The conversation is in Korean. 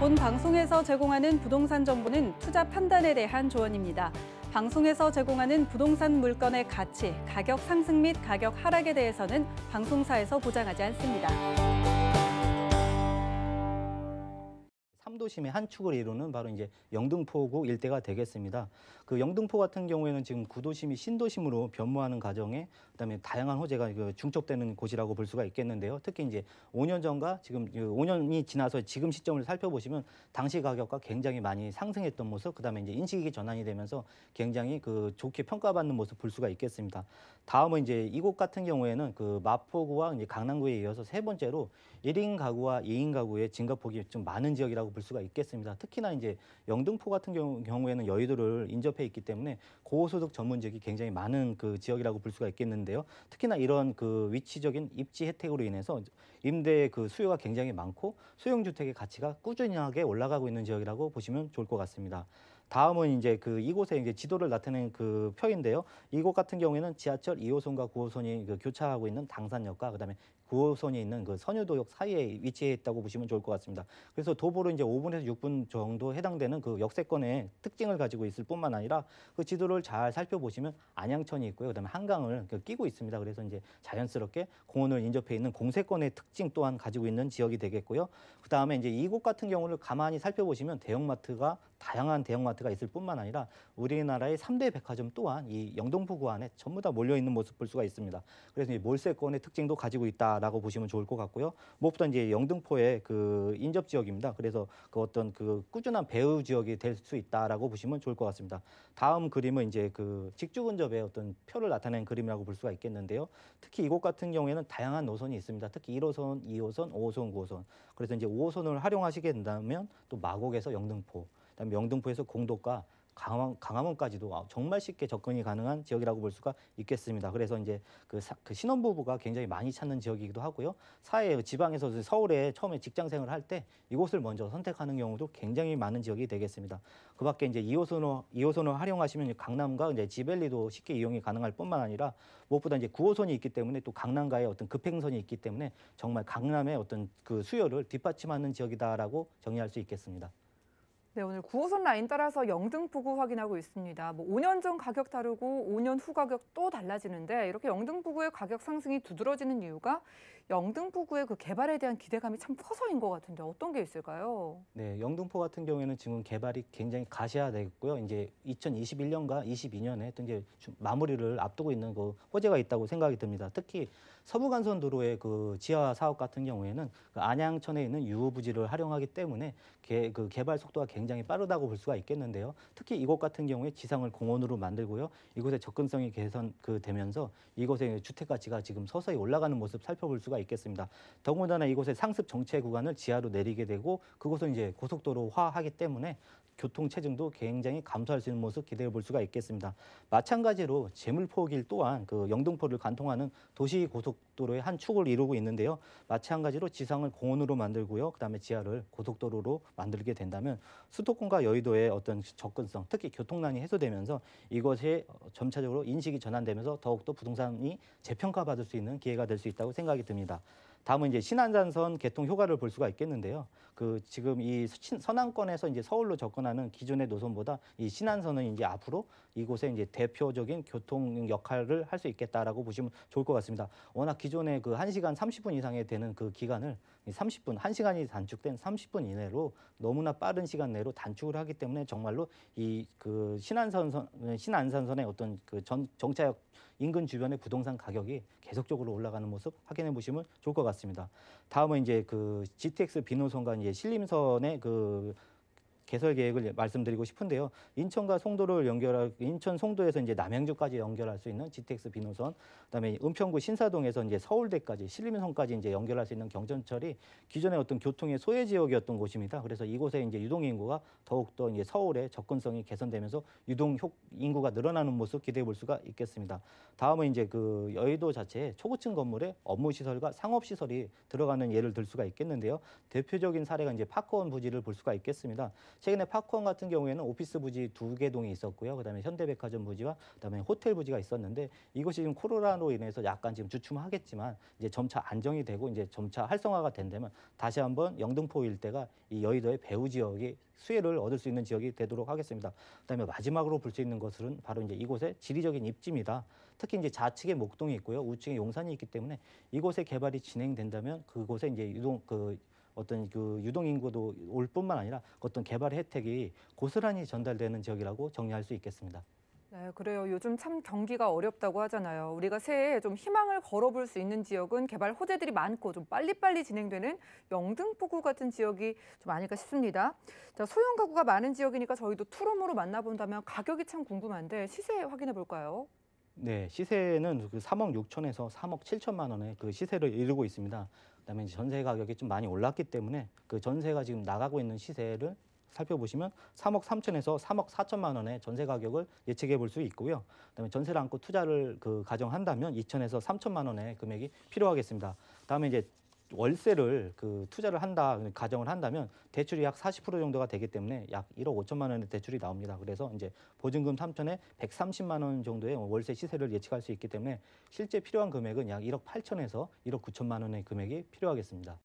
본 방송에서 제공하는 부동산 정보는 투자 판단에 대한 조언입니다. 방송에서 제공하는 부동산 물건의 가치, 가격 상승 및 가격 하락에 대해서는 방송사에서 보장하지 않습니다. 3도심의 한 축을 이루는 바로 이제 영등포구 일대가 되겠습니다. 그 영등포 같은 경우에는 지금 구도심이 신도심으로 변모하는 과정에 그다음에 다양한 호재가 중첩되는 곳이라고 볼 수가 있겠는데요. 특히 이제 5년 전과 지금 5년이 지나서 지금 시점을 살펴보시면 당시 가격과 굉장히 많이 상승했던 모습, 그다음에 이제 인식이 전환이 되면서 굉장히 좋게 평가받는 모습 볼 수가 있겠습니다. 다음은 이제 이곳 같은 경우에는 그 마포구와 이제 강남구에 이어서 세 번째로 1인 가구와 2인 가구의 증가폭이 좀 많은 지역이라고 볼 수가 있겠습니다. 특히나 이제 영등포 같은 경우에는 여의도를 인접해 있기 때문에 고소득 전문 지역이 굉장히 많은 그 지역이라고 볼 수가 있겠는데요. 특히나 이런 그 위치적인 입지 혜택으로 인해서 임대 그 수요가 굉장히 많고 소형주택의 가치가 꾸준하게 올라가고 있는 지역이라고 보시면 좋을 것 같습니다. 다음은 이제 이곳에 이제 지도를 나타낸 그 표인데요. 이곳 같은 경우에는 지하철 2호선과 9호선이 교차하고 있는 당산역과 그다음에 9호선이 있는 그 선유도역 사이에 위치해 있다고 보시면 좋을 것 같습니다. 그래서 도보로 이제 5분에서 6분 정도 해당되는 그 역세권의 특징을 가지고 있을 뿐만 아니라 그 지도를 잘 살펴보시면 안양천이 있고요. 그다음에 한강을 끼고 있습니다. 그래서 이제 자연스럽게 공원을 인접해 있는 공세권의 특징 또한 가지고 있는 지역이 되겠고요. 그다음에 이제 이곳 같은 경우를 가만히 살펴보시면 다양한 대형마트가 있을 뿐만 아니라 우리나라의 3대 백화점 또한 이 영등포구 안에 전부 다 몰려 있는 모습 볼 수가 있습니다. 그래서 이 몰세권의 특징도 가지고 있다라고 보시면 좋을 것 같고요. 무엇보다 이제 영등포의 그 인접 지역입니다. 그래서 그 어떤 그 꾸준한 배후 지역이 될 수 있다라고 보시면 좋을 것 같습니다. 다음 그림은 이제 그 직주 근접의 어떤 표를 나타낸 그림이라고 볼 수가 있겠는데요. 특히 이곳 같은 경우에는 다양한 노선이 있습니다. 특히 1호선, 2호선, 5호선, 9호선. 그래서 이제 5호선을 활용하시게 된다면 또 마곡에서 영등포, 그다음에 영등포에서 공도과 강화문까지도 정말 쉽게 접근이 가능한 지역이라고 볼 수가 있겠습니다. 그래서 이제 그 신혼부부가 굉장히 많이 찾는 지역이기도 하고요. 지방에서 서울에 처음에 직장 생활을 할 때 이곳을 먼저 선택하는 경우도 굉장히 많은 지역이 되겠습니다. 그 밖에 이제 2호선을 활용하시면 강남과 이제 지벨리도 쉽게 이용이 가능할 뿐만 아니라 무엇보다 이제 9호선이 있기 때문에 또 강남과의 어떤 급행선이 있기 때문에 정말 강남의 어떤 그 수요를 뒷받침하는 지역이다라고 정의할 수 있겠습니다. 네, 오늘 9호선 라인 따라서 영등포구 확인하고 있습니다. 5년 전 가격 다르고 5년 후 가격 또 달라지는데 이렇게 영등포구의 가격 상승이 두드러지는 이유가 영등포구의 그 개발에 대한 기대감이 참 커서인 것 같은데 어떤 게 있을까요? 네, 영등포 같은 경우에는 지금 개발이 굉장히 가시화되고요. 이제 2021년과 22년에 또 이제 마무리를 앞두고 있는 그 호재가 있다고 생각이 듭니다. 특히 서부간선도로의 그 지하 사업 같은 경우에는 그 안양천에 있는 유후부지를 활용하기 때문에 그 개발 속도가 굉장히 빠르다고 볼 수가 있겠는데요. 특히 이곳 같은 경우에 지상을 공원으로 만들고요. 이곳의 접근성이 되면서 이곳의 주택 가치가 지금 서서히 올라가는 모습 살펴볼 수가 있겠습니다. 더군다나 이곳의 상습 정체 구간을 지하로 내리게 되고 그곳은 이제 고속도로화하기 때문에 교통 체증도 굉장히 감소할 수 있는 모습 기대해 볼 수가 있겠습니다. 마찬가지로 제물포길 또한 그 영등포를 관통하는 도시 고속도로의 한 축을 이루고 있는데요. 마찬가지로 지상을 공원으로 만들고요. 그다음에 지하를 고속도로로 만들게 된다면 수도권과 여의도의 어떤 접근성, 특히 교통난이 해소되면서 이것이 점차적으로 인식이 전환되면서 더욱더 부동산이 재평가받을 수 있는 기회가 될 수 있다고 생각이 듭니다. 다음은 이제 신안산선 개통 효과를 볼 수가 있겠는데요. 지금 이 서남권에서 이제 서울로 접근하는 기존의 노선보다 이 신안선은 이제 앞으로 이곳에 이제 대표적인 교통 역할을 할 수 있겠다라고 보시면 좋을 것 같습니다. 워낙 기존에 그 1시간 30분 이상이 되는 그 기간을 30분, 1시간이 단축된 30분 이내로 너무나 빠른 시간 내로 단축을 하기 때문에 정말로 이 그 신안산선의 어떤 그 정차역 인근 주변의 부동산 가격이 계속적으로 올라가는 모습 확인해 보시면 좋을 것 같습니다. 다음은 이제 그 GTX 비노선과 이제 신림선의 그 개설 계획을 말씀드리고 싶은데요. 인천과 송도를 인천 송도에서 이제 남양주까지 연결할 수 있는 GTX 비노선, 그다음에 은평구 신사동에서 이제 서울대까지 신림선까지 이제 연결할 수 있는 경전철이 기존의 어떤 교통의 소외 지역이었던 곳입니다. 그래서 이곳에 이제 유동 인구가 더욱더 이제 서울의 접근성이 개선되면서 유동 인구가 늘어나는 모습 기대해 볼 수가 있겠습니다. 다음은 이제 그 여의도 자체에 초고층 건물에 업무 시설과 상업 시설이 들어가는 예를 들 수가 있겠는데요. 대표적인 사례가 이제 파크원 부지를 볼 수가 있겠습니다. 최근에 파크원 같은 경우에는 오피스 부지 2개 동이 있었고요. 그다음에 현대백화점 부지와 그다음에 호텔 부지가 있었는데 이것이 지금 코로나로 인해서 약간 지금 주춤하겠지만 이제 점차 안정이 되고 이제 점차 활성화가 된다면 다시 한번 영등포 일대가 이 여의도의 배후 지역이 수혜를 얻을 수 있는 지역이 되도록 하겠습니다. 그다음에 마지막으로 볼 수 있는 것은 바로 이제 이곳의 지리적인 입지입니다. 특히 이제 좌측에 목동이 있고요, 우측에 용산이 있기 때문에 이곳의 개발이 진행된다면 그곳에 이제 어떤 그 유동 인구도 올 뿐만 아니라 어떤 개발 혜택이 고스란히 전달되는 지역이라고 정리할 수 있겠습니다. 네, 그래요. 요즘 참 경기가 어렵다고 하잖아요. 우리가 새해에 좀 희망을 걸어볼 수 있는 지역은 개발 호재들이 많고 좀 빨리빨리 진행되는 영등포구 같은 지역이 좀 아닐까 싶습니다. 자, 소형 가구가 많은 지역이니까 저희도 투룸으로 만나본다면 가격이 참 궁금한데 시세 확인해 볼까요? 네, 시세는 그 3억 6천에서 3억 7천만 원의 그 시세를 이루고 있습니다. 그다음에 이제 전세 가격이 좀 많이 올랐기 때문에 그 전세가 지금 나가고 있는 시세를 살펴보시면 3억 3천에서 3억 4천만 원의 전세 가격을 예측해 볼 수 있고요. 그다음에 전세를 안고 투자를 가정한다면 2천에서 3천만 원의 금액이 필요하겠습니다. 다음에 이제 월세를 투자를 가정을 한다면 대출이 약 40% 정도가 되기 때문에 약 1억 5천만 원의 대출이 나옵니다. 그래서 이제 보증금 3천에 130만 원 정도의 월세 시세를 예측할 수 있기 때문에 실제 필요한 금액은 약 1억 8천에서 1억 9천만 원의 금액이 필요하겠습니다.